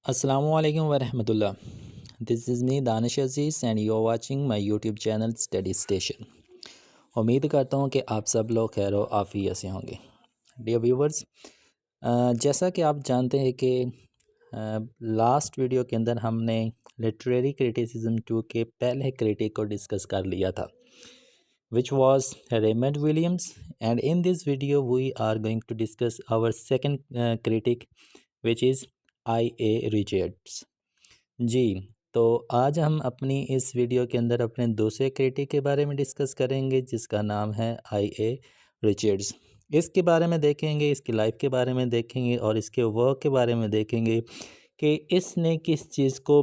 Assalamu alaikum wa rahmatullah. This is me Danish Aziz and you are watching my YouTube channel study station. उम्मीद करता हूँ कि आप सब लोग खैर व आफियत से होंगे। डियर व्यूवर्स, जैसा कि आप जानते हैं कि लास्ट वीडियो के अंदर हमने लिटरेरी क्रिटिसिज्म 2 के पहले क्रिटिक को डिस्कस कर लिया था, which was Raymond Williams, and in this video we are going to discuss our second critic, which is I.A. Richards। जी, तो आज हम अपनी इस वीडियो के अंदर अपने दूसरे क्रिटिक के बारे में डिस्कस करेंगे, जिसका नाम है I.A. रिचर्ड्स। इसके बारे में देखेंगे, इसकी लाइफ के बारे में देखेंगे और इसके वर्क के बारे में देखेंगे कि इसने किस चीज़ को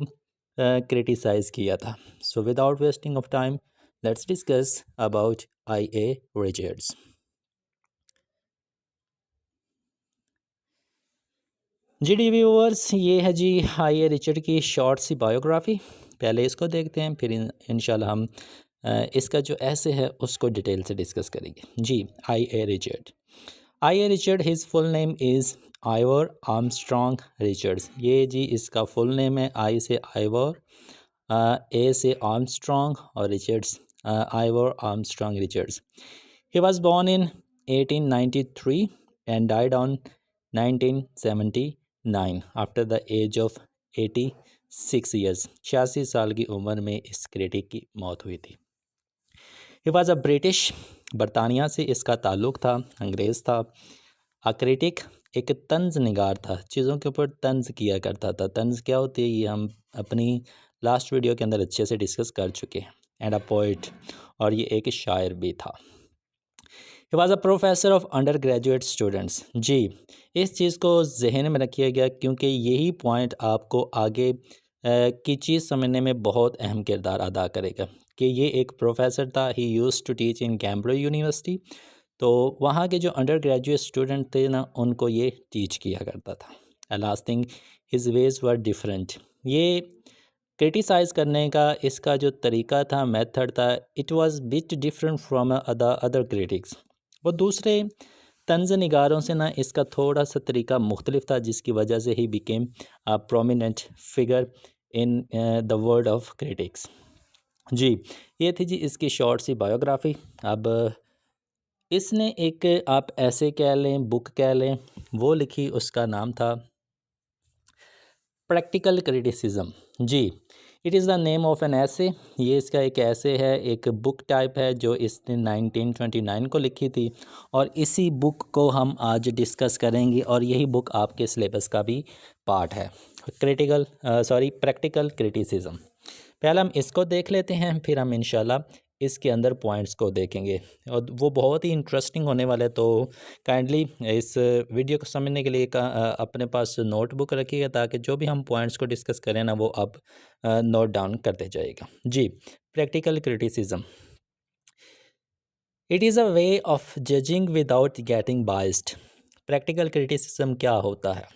क्रिटिसाइज़ किया था। So without wasting of time, let's discuss about I.A. Richards. G D viewers, ये है जी I.A. रिचर्ड की शॉर्ट सी बायोग्राफ़ी। पहले इसको देखते हैं, फिर इंशाल्लाह हम इसका जो ऐसे है उसको डिटेल से डिस्कस करेंगे। जी, I.A. Richard. I.A. Richard, his full name is Ivoire Armstrong Richards. ये जी इसका फुल नेम है। आई से आइवर, ए से आर्मस्ट्रॉन्ग और Richards Ivor Armstrong Richards. He was born in 1893 and died on 1979 after the age of 86 years. 86 साल की उम्र में इस क्रिटिक की मौत हुई थी। ही वॉज अ ब्रिटिश, बरतानिया से इसका ताल्लुक़ था, अंग्रेज़ था। अ क्रिटिक, एक तंज़ निगार था, चीज़ों के ऊपर तंज़ किया करता था। तंज़ क्या होती है ये हम अपनी लास्ट वीडियो के अंदर अच्छे से डिस्कस कर चुके हैं। एंड अ पोइट, और ये एक शायर भी था। He was a professor of undergraduate students. जी, इस चीज़ को जहन में रखिए गया, क्योंकि यही पॉइंट आपको आगे की चीज़ समझने में बहुत अहम किरदार अदा करेगा कि ये एक प्रोफेसर था। He used to teach in Cambridge University. तो वहाँ के जो अंडर ग्रेजुएट स्टूडेंट थे ना, उनको ये टीच किया करता था। Last thing, his veg were different. ये क्रिटिसाइज़ करने का इसका जो तरीका था, मेथड था, it was bit different from other critics. वो दूसरे तंज़ निगारों से ना इसका थोड़ा सा तरीका मुख्तलिफ था, जिसकी वजह से he became prominent figure in the world of critics. जी, ये थी जी इसकी शॉर्ट सी बायोग्राफ़ी। अब इसने एक, आप ऐसे कह लें, बुक कह लें, वो लिखी, उसका नाम था प्रैक्टिकल क्रिटिसिज्म। जी, it is the name of an essay. ये इसका एक ऐसे है, एक बुक टाइप है जो इसने 1929 को लिखी थी, और इसी बुक को हम आज डिस्कस करेंगे, और यही बुक आपके सिलेबस का भी पार्ट है। Practical criticism. पहले हम इसको देख लेते हैं, फिर हम इंशाल्लाह इसके अंदर पॉइंट्स को देखेंगे, और वो बहुत ही इंटरेस्टिंग होने वाला है। तो काइंडली इस वीडियो को समझने के लिए अपने पास नोटबुक रखिएगा, ताकि जो भी हम पॉइंट्स को डिस्कस करें ना, वो आप नोट डाउन करते जाइएगा। जी, practical criticism. It is a way of judging without getting biased. Practical criticism क्या होता है?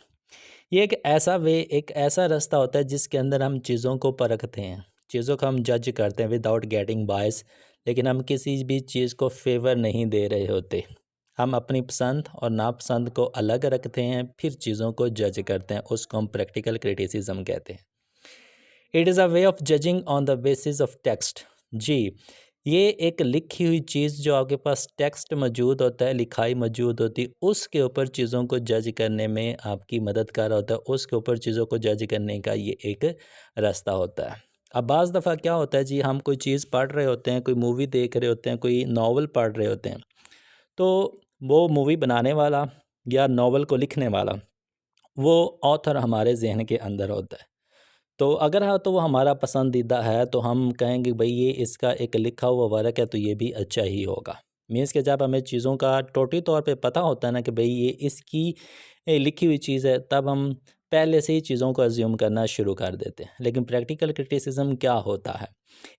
ये एक ऐसा रास्ता होता है जिसके अंदर हम चीज़ों को परखते हैं, चीज़ों को हम जज करते हैं विदाउट गेटिंग बायस। लेकिन हम किसी भी चीज़ को फेवर नहीं दे रहे होते। हम अपनी पसंद और नापसंद को अलग रखते हैं, फिर चीज़ों को जज करते हैं, उसको हम प्रैक्टिकल क्रिटिसिज्म कहते हैं। It is a way of judging on the basis of text. जी, ये एक लिखी हुई चीज़, जो आपके पास टेक्स्ट मौजूद होता है, लिखाई मौजूद होती है, उसके ऊपर चीज़ों को जज करने में आपकी मदद कर रहा होता है। उसके ऊपर चीज़ों को जज करने का ये एक रास्ता होता है। अब बाज़ दफ़ा क्या होता है जी, हम कोई चीज़ पढ़ रहे होते हैं, कोई मूवी देख रहे होते हैं, कोई नावल पढ़ रहे होते हैं, तो वो मूवी बनाने वाला या नावल को लिखने वाला, वो ऑथर हमारे जहन के अंदर होता है। तो अगर हाँ, तो वो हमारा पसंदीदा है, तो हम कहेंगे भाई ये इसका एक लिखा हुआ वर्क है, तो ये भी अच्छा ही होगा। मीन्स कि जब हमें चीज़ों का टोटली तौर पे पता होता है ना कि भाई ये इसकी लिखी हुई चीज़ है, तब हम पहले से ही चीज़ों को अज्यूम करना शुरू कर देते हैं। लेकिन प्रैक्टिकल क्रिटिसिज्म क्या होता है?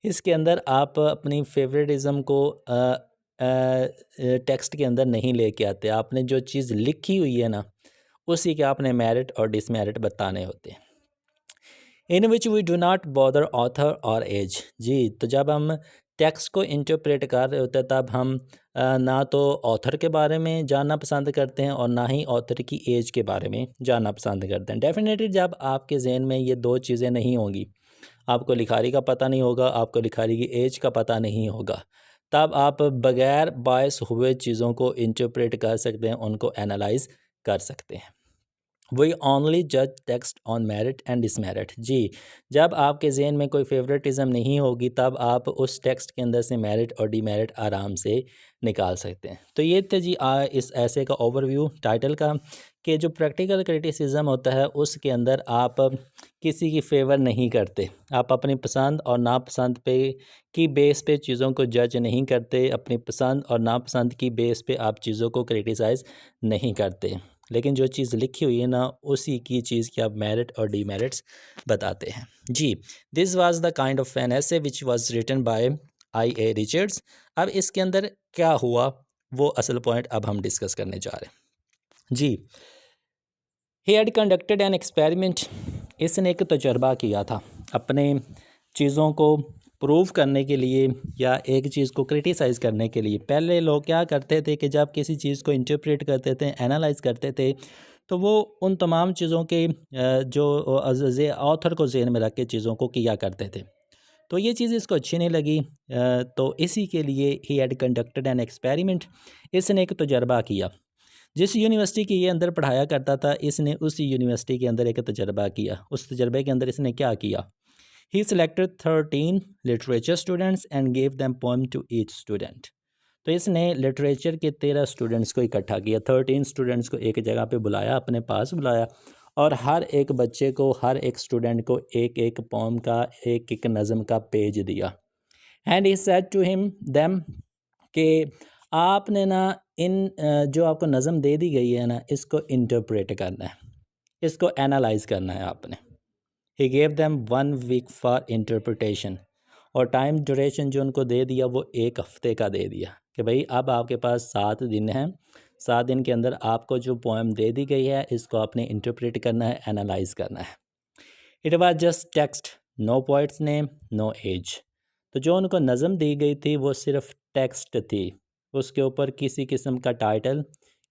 इसके अंदर आप अपनी फेवरेटिज्म को टेक्स्ट के अंदर नहीं लेके आते। आपने जो चीज़ लिखी हुई है ना, उसी के आपने मेरिट और डिसमेरिट बताने होते हैं। In which we do not bother author और एज। जी, तो जब हम टेक्स्ट को इंटरप्रेट कर रहे होते हैं, तब हम ना तो ऑथर के बारे में जानना पसंद करते हैं और ना ही ऑथर की एज के बारे में जानना पसंद करते हैं। डेफिनेटली जब आपके जहन में ये दो चीज़ें नहीं होंगी, आपको लिखारी का पता नहीं होगा, आपको लिखारी की एज का पता नहीं होगा, तब आप बगैर बायस हुए चीज़ों को इंटरप्रेट कर सकते हैं, उनको एनालाइज कर सकते हैं। वी ओनली जज टेक्स्ट ऑन मेरिट एंड डिसमेरिट। जी, जब आपके जहन में कोई फेवरेटिज्म नहीं होगी तब आप उस टेक्स्ट के अंदर से मेरिट और डिमेरिट आराम से निकाल सकते हैं। तो ये थे जी इस ऐसे का ओवरव्यू टाइटल का, कि जो प्रैक्टिकल क्रिटिसिज्म होता है उसके अंदर आप किसी की फेवर नहीं करते, आप अपनी पसंद और नापसंद पे की बेस पे चीज़ों को जज नहीं करते, अपनी पसंद और नापसंद की बेस पे आप चीज़ों को क्रिटिसाइज़ नहीं करते, लेकिन जो चीज़ लिखी हुई है ना उसी की चीज़ की आप मेरिट और डीमेरिट्स बताते हैं। जी, this was the kind of an essay which was written by I.A. Richards. अब इसके अंदर क्या हुआ वो असल पॉइंट अब हम डिस्कस करने जा रहे हैं। जी, he had conducted an experiment. इसने एक तजर्बा किया था अपने चीज़ों को प्रूव करने के लिए या एक चीज़ को क्रिटिसाइज़ करने के लिए। पहले लोग क्या करते थे कि जब किसी चीज़ को इंटरप्रेट करते थे, एनालाइज करते थे, तो वो उन तमाम चीज़ों के जो ऑथर को ज़हन में रख के चीज़ों को किया करते थे। तो ये चीज़ इसको अच्छी नहीं लगी, तो इसी के लिए ही हैड कंडक्टेड एन एक्सपेरिमेंट। इसने एक तजर्बा किया। जिस यूनिवर्सिटी के ये अंदर पढ़ाया करता था, इसने उस यूनिवर्सिटी के अंदर एक तजर्बा किया। उस तजर्बे के अंदर इसने क्या किया? He selected 13 literature students and gave them poem to each student. तो इसने लिटरेचर के 13 स्टूडेंट्स को इकट्ठा किया, 13 स्टूडेंट्स को एक जगह पे बुलाया, अपने पास बुलाया, और हर एक बच्चे को, हर एक स्टूडेंट को एक एक पोम का, एक एक नज़म का पेज दिया। And he said to him them कि आपने ना इन जो आपको नज़म दे दी गई है ना, इसको इंटरप्रेट करना है, इसको एनालाइज करना है आपने। He gave them 1 week for interpretation, और टाइम ड्यूरेशन जो उनको दे दिया वो 1 हफ़्ते का दे दिया कि भाई अब आपके पास 7 दिन हैं, 7 दिन के अंदर आपको जो पोएम दे दी गई है इसको आपने इंटरप्रेट करना है, एनालाइज करना है। It was just text, no poet's name, no age. तो जो उनको नज़म दी गई थी वो सिर्फ टेक्स्ट थी, उसके ऊपर किसी किस्म का टाइटल,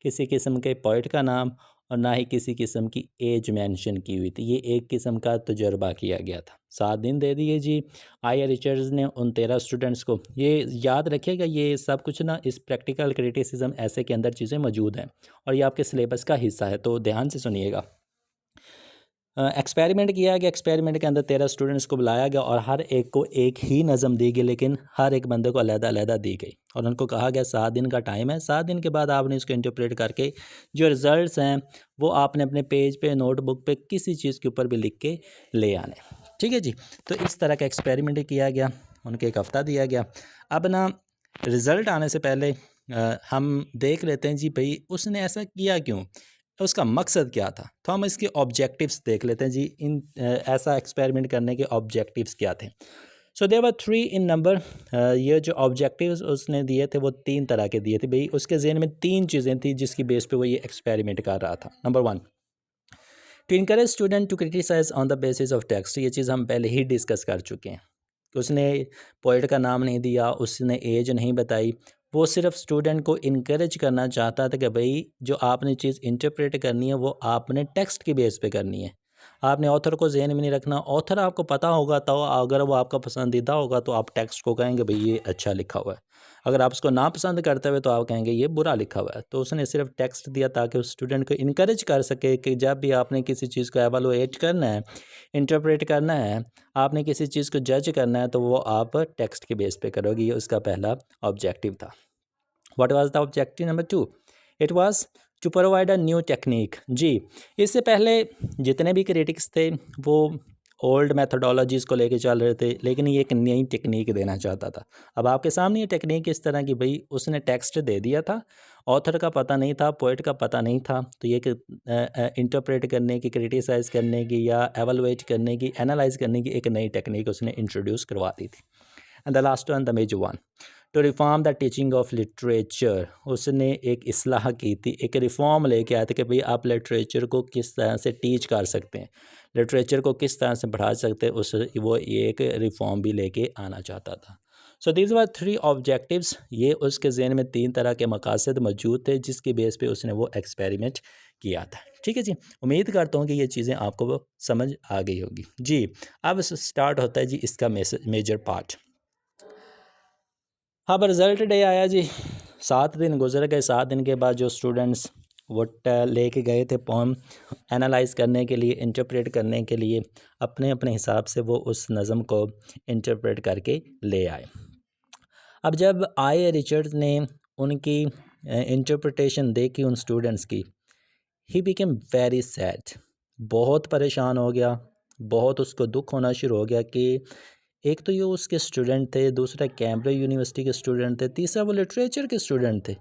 किसी किस्म के पोइट का नाम और ना ही किसी किस्म की एज मेंशन की हुई थी। ये एक किस्म का तजर्बा किया गया था। 7 दिन दे दिए जी I.A. रिचर्ड्स ने उन 13 स्टूडेंट्स को। ये याद रखिएगा, ये सब कुछ ना इस प्रैक्टिकल क्रिटिसिज्म ऐसे के अंदर चीज़ें मौजूद हैं और ये आपके सिलेबस का हिस्सा है, तो ध्यान से सुनिएगा। एक्सपेरिमेंट किया गया, एक्सपेरिमेंट के अंदर 13 स्टूडेंट्स को बुलाया गया और हर एक को एक ही नज़म दी गई, लेकिन हर एक बंदे को अलग-अलग दी गई और उनको कहा गया 7 दिन का टाइम है, 7 दिन के बाद आपने इसको इंटरप्रेट करके जो रिज़ल्ट्स हैं वो आपने अपने पेज पे, नोटबुक पे, किसी चीज़ के ऊपर भी लिख के ले आने। ठीक है जी, तो इस तरह का एक्सपेरिमेंट किया गया, उनके 1 हफ़्ता दिया गया। अब ना रिज़ल्ट आने से पहले हम देख लेते हैं जी भाई उसने ऐसा किया क्यों, उसका मकसद क्या था। तो हम इसके ऑब्जेक्टिव्स देख लेते हैं जी, ऐसा एक्सपेरिमेंट करने के ऑब्जेक्टिव्स क्या थे। So there were 3 in number. ये जो ऑब्जेक्टिव्स उसने दिए थे वो 3 तरह के दिए थे भाई, उसके ज़हन में 3 चीज़ें थी जिसकी बेस पे वो ये एक्सपेरिमेंट कर रहा था। Number 1, to encourage student to criticise on the basis of text. ये चीज़ हम पहले ही डिस्कस कर चुके हैं। उसने पोइट का नाम नहीं दिया, उसने एज नहीं बताई, वो सिर्फ स्टूडेंट को इनकरेज करना चाहता था कि भाई जो आपने चीज़ इंटरप्रेट करनी है वो आपने टेक्स्ट की बेस पे करनी है, आपने ऑथर को जहन में नहीं रखना। ऑथर आपको पता होगा तो अगर वो आपका पसंदीदा होगा तो आप टेक्स्ट को कहेंगे भाई ये अच्छा लिखा हुआ है, अगर आप उसको नापसंद करते हुए तो आप कहेंगे ये बुरा लिखा हुआ है। तो उसने सिर्फ टेक्स्ट दिया ताकि उस स्टूडेंट को इनकरेज कर सके कि जब भी आपने किसी चीज़ को एवेलुएट करना है, इंटरप्रेट करना है, आपने किसी चीज़ को जज करना है तो वो आप टेक्स्ट के बेस पे करोगे। ये उसका पहला ऑब्जेक्टिव था। What was the objective number 2? It was to provide a new technique. जी, इससे पहले जितने भी क्रिटिक्स थे वो ओल्ड मेथोडोलॉजीज़ को लेके चल रहे थे, लेकिन ये एक नई टेक्निक देना चाहता था। अब आपके सामने ये टेक्निक इस तरह की, भाई उसने टेक्स्ट दे दिया था, ऑथर का पता नहीं था, पोइट का पता नहीं था, तो ये इंटरप्रेट करने की, क्रिटिसाइज़ करने की या एवेलुएट करने की, एनालाइज करने की एक नई टेक्निक उसने इंट्रोड्यूस करवा दी थी। And the last one, the major one, to reform the teaching of literature. उसने एक इस्लाह की थी, एक रिफॉर्म लेके आए थे कि भाई आप लिटरेचर को किस तरह से टीच कर सकते हैं, लिटरेचर को किस तरह से पढ़ा सकते हैं, उस वो एक रिफॉर्म भी लेके आना चाहता था। So these were 3 objectives. ये उसके ज़हन में 3 तरह के मकासद मौजूद थे जिसकी बेस पे उसने वो एक्सपेरिमेंट किया था। ठीक है जी, उम्मीद करता हूँ कि ये चीज़ें आपको वो समझ आ गई होगी जी। अब स्टार्ट होता है जी इसका मेजर पार्ट। अब रिज़ल्ट डे आया जी, 7 दिन गुजर गए। 7 दिन के बाद जो स्टूडेंट्स वो लेके गए थे पोम एनालाइज करने के लिए, इंटरप्रेट करने के लिए, अपने अपने हिसाब से वो उस नज़म को इंटरप्रेट करके ले आए। अब जब आए रिचर्ड्स ने उनकी इंटरप्रिटेशन देखी उन स्टूडेंट्स की, ही बिकेम वेरी सैड। बहुत परेशान हो गया, बहुत उसको दुख होना शुरू हो गया कि एक तो ये उसके स्टूडेंट थे, दूसरा कैम्ब्रिज यूनिवर्सिटी के स्टूडेंट थे, तीसरा वो लिटरेचर के स्टूडेंट थे,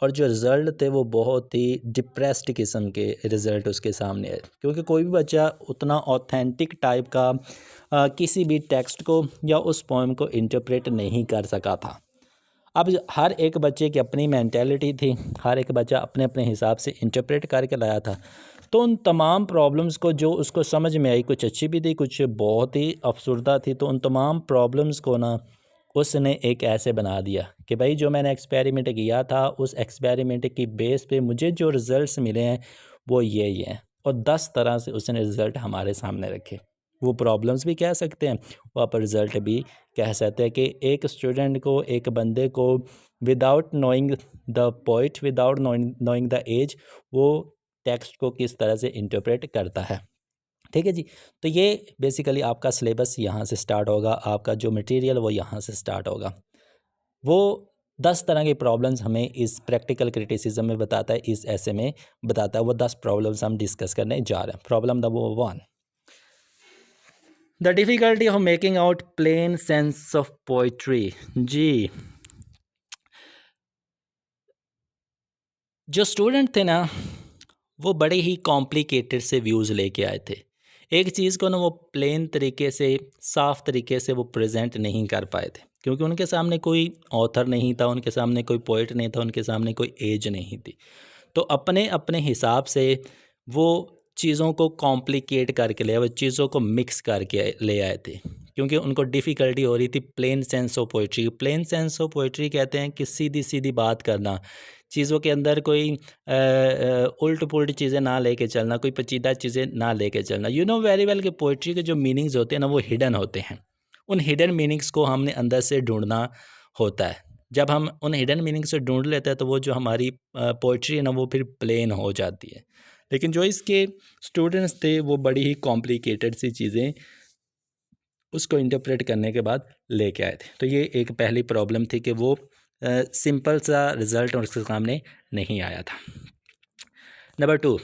और जो रिज़ल्ट थे वो बहुत ही डिप्रेस्ड किस्म के रिज़ल्ट उसके सामने आए। क्योंकि कोई भी बच्चा उतना ऑथेंटिक टाइप का किसी भी टेक्स्ट को या उस पोएम को इंटरप्रेट नहीं कर सका था। अब हर एक बच्चे की अपनी मेंटालिटी थी, हर एक बच्चा अपने अपने हिसाब से इंटरप्रेट करके लाया था। तो उन तमाम प्रॉब्लम्स को जो उसको समझ में आई, कुछ अच्छी भी थी, कुछ बहुत ही अफसरदा थी, तो उन तमाम प्रॉब्लम्स को ना उसने एक ऐसे बना दिया कि भाई जो मैंने एक्सपेरिमेंट किया था, उस एक्सपेरिमेंट की बेस पे मुझे जो रिज़ल्ट्स मिले हैं वो यही हैं, और 10 तरह से उसने रिज़ल्ट हमारे सामने रखे। वो प्रॉब्लम्स भी कह सकते हैं, वो आप रिज़ल्ट भी कह सकते हैं कि एक स्टूडेंट को, एक बंदे को without knowing the poet, without knowing the age, वो टेक्स्ट को किस तरह से इंटरप्रेट करता है। ठीक है जी, तो ये बेसिकली आपका सिलेबस यहाँ से स्टार्ट होगा, आपका जो मटेरियल वो यहाँ से स्टार्ट होगा। वो 10 तरह की प्रॉब्लम्स हमें इस प्रैक्टिकल क्रिटिसिज्म में बताता है, इस ऐसे में बताता है। वो 10 प्रॉब्लम्स हम डिस्कस करने जा रहे हैं। Problem number 1, the difficulty of making out plain sense of poetry. जी, जो स्टूडेंट थे ना, वो बड़े ही कॉम्प्लिकेटेड से व्यूज़ लेके आए थे। एक चीज़ को ना वो प्लेन तरीके से, साफ़ तरीके से वो प्रेजेंट नहीं कर पाए थे, क्योंकि उनके सामने कोई ऑथर नहीं था, उनके सामने कोई पोइट नहीं था, उनके सामने कोई एज नहीं थी। तो अपने अपने हिसाब से वो चीज़ों को कॉम्प्लिकेट करके ले आए, वो चीज़ों को मिक्स करके ले आए थे, क्योंकि उनको डिफ़िकल्टी हो रही थी plain sense of poetry. Plain sense of poetry कहते हैं कि सीधी सीधी बात करना, चीज़ों के अंदर कोई उल्ट पुल्ट चीज़ें ना लेके चलना, कोई पेचीदा चीज़ें ना लेके चलना। यू नो वेरी वेल कि पोइट्री के जो मीनिंग्स होते हैं ना, वो हिडन होते हैं। उन हिडन मीनिंग्स को हमने अंदर से ढूंढना होता है। जब हम उन हिडन मीनिंग से ढूंढ लेते हैं तो वो जो हमारी पोइट्री है ना, वो फिर प्लेन हो जाती है। लेकिन जो इसके स्टूडेंट्स थे वो बड़ी ही कॉम्प्लिकेटेड सी चीज़ें उसको इंटरप्रेट करने के बाद लेके आए थे। तो ये एक पहली प्रॉब्लम थी कि वो सिंपल सा रिज़ल्ट उसके सामने नहीं आया था। Number 2,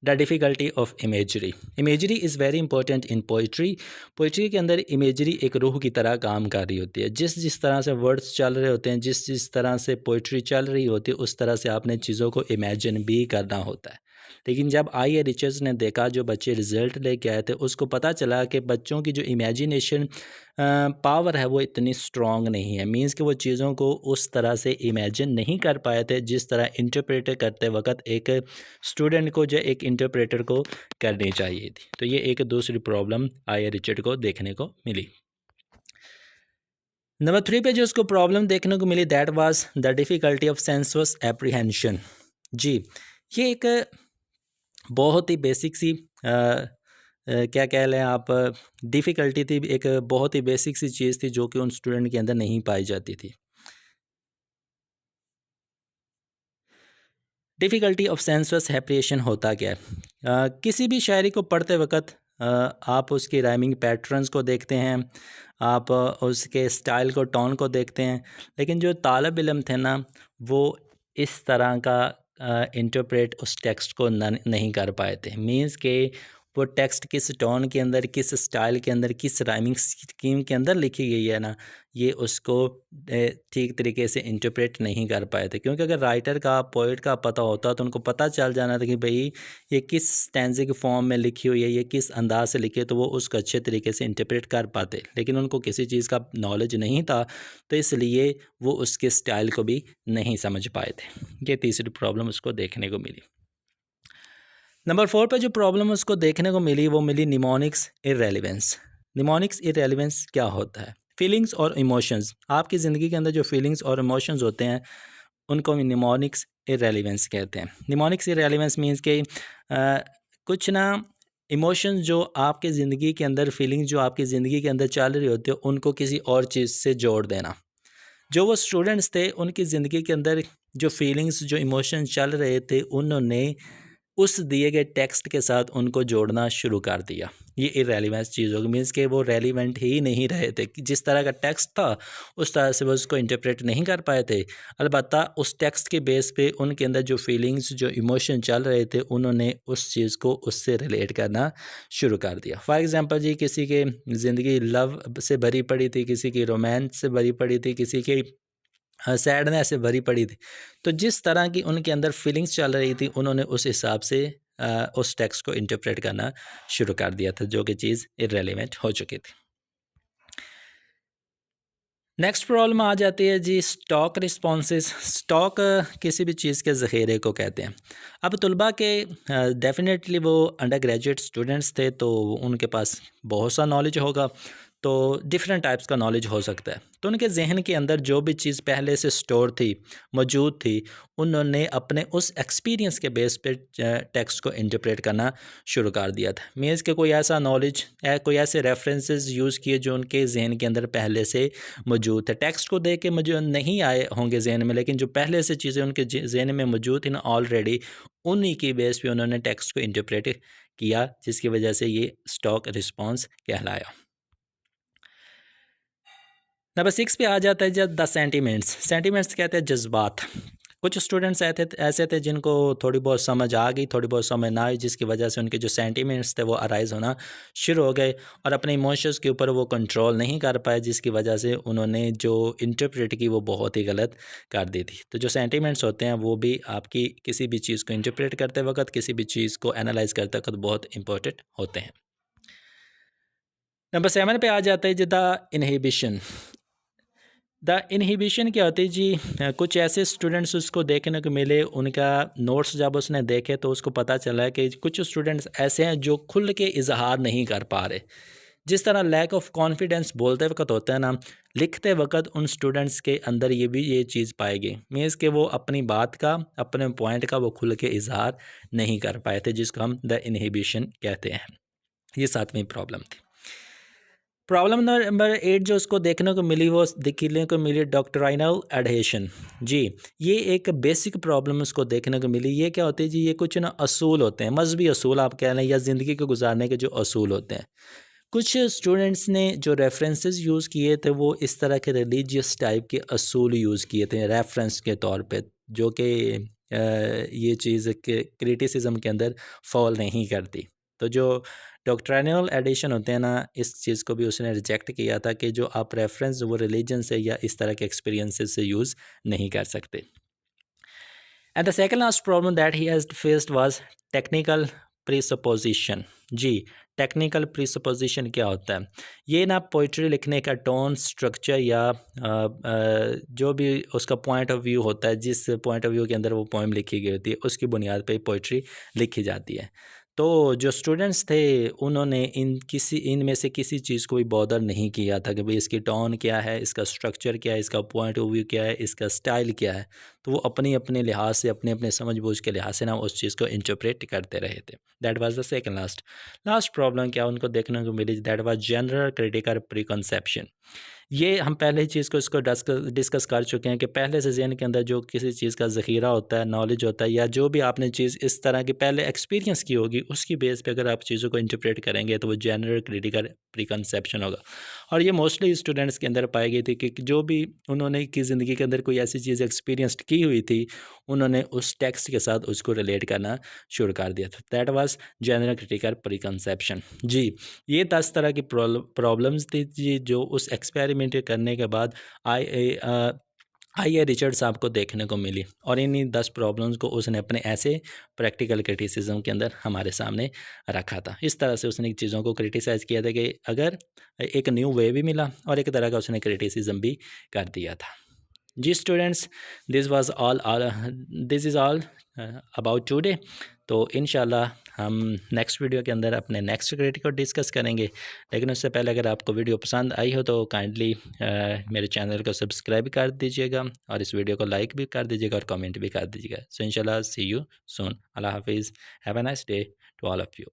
the difficulty of imagery. Imagery is very important in poetry. Poetry के अंदर इमेजरी एक रूह की तरह काम कर रही होती है। जिस जिस तरह से वर्ड्स चल रहे होते हैं, जिस जिस तरह से पोइट्री चल रही होती है, उस तरह से आपने चीज़ों को इमेजिन भी करना होता है। लेकिन जब आई रिचर्ड्स ने देखा, जो बच्चे रिज़ल्ट लेके आए थे, उसको पता चला कि बच्चों की जो इमेजिनेशन पावर है वो इतनी स्ट्रॉन्ग नहीं है। मींस कि वो चीज़ों को उस तरह से इमेजिन नहीं कर पाए थे जिस तरह इंटरप्रेट करते वक्त एक स्टूडेंट को, जो एक इंटरप्रेटर को करनी चाहिए थी। तो ये एक दूसरी प्रॉब्लम आई रिचर्ड को देखने को मिली। नंबर 3 पे जो उसको प्रॉब्लम देखने को मिली, that was the difficulty of sensuous apprehension. जी, ये एक बहुत ही बेसिक सी क्या कह लें आप, डिफ़िकल्टी थी, एक बहुत ही बेसिक सी चीज़ थी जो कि उन स्टूडेंट के अंदर नहीं पाई जाती थी। डिफ़िकल्टी ऑफ सेंसुअस एप्रिसिएशन होता क्या है? किसी भी शायरी को पढ़ते वक़्त आप उसकी राइमिंग पैटर्न्स को देखते हैं, आप उसके स्टाइल को, टोन को देखते हैं, लेकिन जो तालिब इल्म थे ना, वो इस तरह का इंटरप्रेट उस टेक्स्ट को नहीं कर पाए थे। मीन्स के वो टेक्स्ट किस टोन के अंदर, किस स्टाइल के अंदर, किस राइमिंग स्कीम के अंदर लिखी गई है ना, ये उसको ठीक तरीके से इंटरप्रेट नहीं कर पाए थे। क्योंकि अगर राइटर का, पोइट का पता होता तो उनको पता चल जाना था कि भाई ये किस स्टैंजे के फॉर्म में लिखी हुई है, ये किस अंदाज से लिखी है, तो वो उसको अच्छे तरीके से इंटरप्रेट कर पाते। लेकिन उनको किसी चीज़ का नॉलेज नहीं था, तो इसलिए वो उसके स्टाइल को भी नहीं समझ पाए थे। ये तीसरी प्रॉब्लम उसको देखने को मिली। नंबर 4 पे जो प्रॉब्लम उसको देखने को मिली, वो मिली निमोनिक्स इररेलेवेंस। निमोनिक्स इररेलेवेंस क्या होता है? फीलिंग्स और इमोशंस, आपकी ज़िंदगी के अंदर जो फीलिंग्स और इमोशंस होते हैं उनको निमोनिक्स इरेलीवेंस कहते हैं। निमोनिक्स इरेलीवेंस मीन्स कि कुछ ना इमोशंस जो आपकी ज़िंदगी के अंदर, फीलिंग्स जो आपकी ज़िंदगी के अंदर चल रही होती है, उनको किसी और चीज़ से जोड़ देना। जो वो स्टूडेंट्स थे उनकी ज़िंदगी के अंदर जो फीलिंग्स, जो इमोशंस चल रहे थे, उन्होंने उस दिए गए टेक्स्ट के साथ उनको जोड़ना शुरू कर दिया। ये इरेलीवेंस चीज़ होगी, मीन्स कि वो रेलिवेंट ही नहीं रहे थे कि जिस तरह का टेक्स्ट था उस तरह से वो उसको इंटरप्रेट नहीं कर पाए थे। अलबत्ता उस टेक्स्ट के बेस पे उनके अंदर जो फीलिंग्स, जो इमोशन चल रहे थे, उन्होंने उस चीज़ को उससे रिलेट करना शुरू कर दिया। फॉर एग्ज़ाम्पल जी, किसी के ज़िंदगी लव से भरी पड़ी थी, किसी की रोमांस से भरी पड़ी थी, किसी की सैडनेस से भरी पड़ी थी। तो जिस तरह की उनके अंदर फीलिंग्स चल रही थी, उन्होंने उस हिसाब से उस टेक्स्ट को इंटरप्रेट करना शुरू कर दिया था, जो कि चीज़ इर्रेलेवेंट हो चुकी थी। नेक्स्ट प्रॉब्लम आ जाती है जी, स्टॉक रिस्पॉन्सेस। स्टॉक किसी भी चीज़ के ज़ख़ीरे को कहते हैं। अब तलबा के डेफिनेटली वो अंडर ग्रेजुएट स्टूडेंट्स थे, तो उनके पास बहुत सा नॉलेज होगा, तो डिफरेंट टाइप्स का नॉलेज हो सकता है। तो उनके जहन के अंदर जो भी चीज़ पहले से स्टोर थी, मौजूद थी, उन्होंने अपने उस एक्सपीरियंस के बेस पे टेक्स्ट को इंटरप्रेट करना शुरू कर दिया था। मीन्स के कोई ऐसा नॉलेज, कोई ऐसे रेफरेंसेस यूज़ किए जो उनके जहन के अंदर पहले से मौजूद थे। टेक्स्ट को देख के मुझे नहीं आए होंगे जहन में, लेकिन जो पहले से चीज़ें उनके जहन में मौजूद थी ना ऑलरेडी, उन्हीं की बेस पे उन्होंने टेक्स्ट को इंटरप्रेट किया, जिसकी वजह से ये स्टॉक रिस्पॉन्स कहलाया। नंबर 6 पे आ जाता है जब द सेंटिमेंट्स। सेंटिमेंट्स कहते हैं जज्बात। कुछ स्टूडेंट्स ऐसे थे जिनको थोड़ी बहुत समझ आ गई, थोड़ी बहुत समझ ना आई, जिसकी वजह से उनके जो सेंटिमेंट्स थे वो अराइज़ होना शुरू हो गए और अपने इमोशंस के ऊपर वो कंट्रोल नहीं कर पाए, जिसकी वजह से उन्होंने जो इंटरप्रेट की वो बहुत ही गलत कर दी थी। तो जो सेंटिमेंट्स होते हैं वो भी आपकी किसी भी चीज़ को इंटरप्रेट करते वक्त, किसी भी चीज़ को एनालाइज करते वक्त बहुत इंपॉर्टेंट होते हैं। नंबर 7 पे आ जाता है जी द इनहिबिशन। द इनहिबिशन क्या होती है जी, कुछ ऐसे स्टूडेंट्स उसको देखने को मिले, उनका नोट्स जब उसने देखे तो उसको पता चला कि कुछ स्टूडेंट्स ऐसे हैं जो खुल के इजहार नहीं कर पा रहे। जिस तरह लैक ऑफ कॉन्फिडेंस बोलते वक्त होता है ना, लिखते वक्त उन स्टूडेंट्स के अंदर ये चीज़ पाएगी, मीन्स कि वो अपनी बात का, अपने पॉइंट का वो खुल के इजहार नहीं कर पाए थे, जिसको हम द इनहिबिशन कहते हैं। ये 7वीं प्रॉब्लम थी। प्रॉब्लम नंबर 8 जो उसको देखने को मिली, वो देखने को मिली डॉक्ट्राइनल एडहेशन। जी, ये एक बेसिक प्रॉब्लम उसको देखने को मिली। ये क्या होती है जी, ये कुछ ना असूल होते हैं, मजहबी असूल आप कह लें, या ज़िंदगी को गुजारने के जो असूल होते हैं। कुछ स्टूडेंट्स ने जो रेफरेंसेस यूज़ किए थे वो इस तरह के रिलीजियस टाइप के असूल यूज़ किए थे रेफरेंस के तौर पे, जो कि ये चीज़ के क्रिटिसिज्म के अंदर फॉल नहीं करती। तो जो डॉक्ट्रिनल एडिशन होते हैं ना, इस चीज़ को भी उसने रिजेक्ट किया था कि जो आप रेफरेंस वो रिलीजन से या इस तरह के एक्सपीरियंसेस से यूज़ नहीं कर सकते। And the second last problem that he has faced was technical presupposition. जी, टेक्निकल प्रीसपोजिशन क्या होता है? ये ना पोइट्री लिखने का टोन, स्ट्रक्चर या जो भी उसका पॉइंट ऑफ व्यू होता है, जिस पॉइंट ऑफ व्यू के अंदर वो पोएम लिखी गई होती है, उसकी बुनियाद पे पोइट्री लिखी जाती है। तो जो स्टूडेंट्स थे उन्होंने इनमें से किसी चीज़ को भी बॉदर नहीं किया था कि भाई इसकी टोन क्या है, इसका स्ट्रक्चर क्या है, इसका पॉइंट ऑफ व्यू क्या है, इसका स्टाइल क्या है। तो वो अपने अपने लिहाज से, अपने अपने समझ बूझ के लिहाज से ना उस चीज़ को इंटरप्रेट करते रहे थे। That was the second last problem क्या उनको देखने को मिली, दैट वाज जनरल क्रिटिकल प्रीकंसेप्शन। ये हम पहले ही चीज़ को इसको डिस्कस कर चुके हैं कि पहले से ज़हन के अंदर जो किसी चीज़ का ज़ख़ीरा होता है, नॉलेज होता है, या जो भी आपने चीज़ इस तरह की पहले एक्सपीरियंस की होगी, उसकी बेस पे अगर आप चीज़ों को इंटरप्रेट करेंगे तो वो जनरल क्रिटिकल प्रीकंसेप्शन होगा। और ये मोस्टली स्टूडेंट्स के अंदर पाई गई थी कि जो भी उन्होंने की ज़िंदगी के अंदर कोई ऐसी चीज़ एक्सपीरियंस की हुई थी, उन्होंने उस टेक्स्ट के साथ उसको रिलेट करना शुरू कर दिया था। That was general critical preconception. जी, ये 10 तरह की प्रॉब्लम्स थी जी, जो उस एक्सपेरिमेंट करने के बाद आई ए रिचर्ड साहब को देखने को मिली, और इन्हीं 10 प्रॉब्लम्स को उसने अपने ऐसे प्रैक्टिकल क्रिटिसिज्म के अंदर हमारे सामने रखा था। इस तरह से उसने चीज़ों को क्रिटिसाइज़ किया था कि अगर एक न्यू वे भी मिला और एक तरह का उसने क्रिटिसिज्म भी कर दिया था। जी students, this is all about today. तो इंशाल्लाह हम नेक्स्ट वीडियो के अंदर अपने नेक्स्ट सेक्रेटरी को डिस्कस करेंगे। लेकिन उससे पहले अगर आपको वीडियो पसंद आई हो तो काइंडली मेरे चैनल को सब्सक्राइब कर दीजिएगा और इस वीडियो को लाइक भी कर दीजिएगा और कमेंट भी कर दीजिएगा। सो इंशाल्लाह सी यू सून। अल्लाह हाफिज़। Have a nice day to all of you.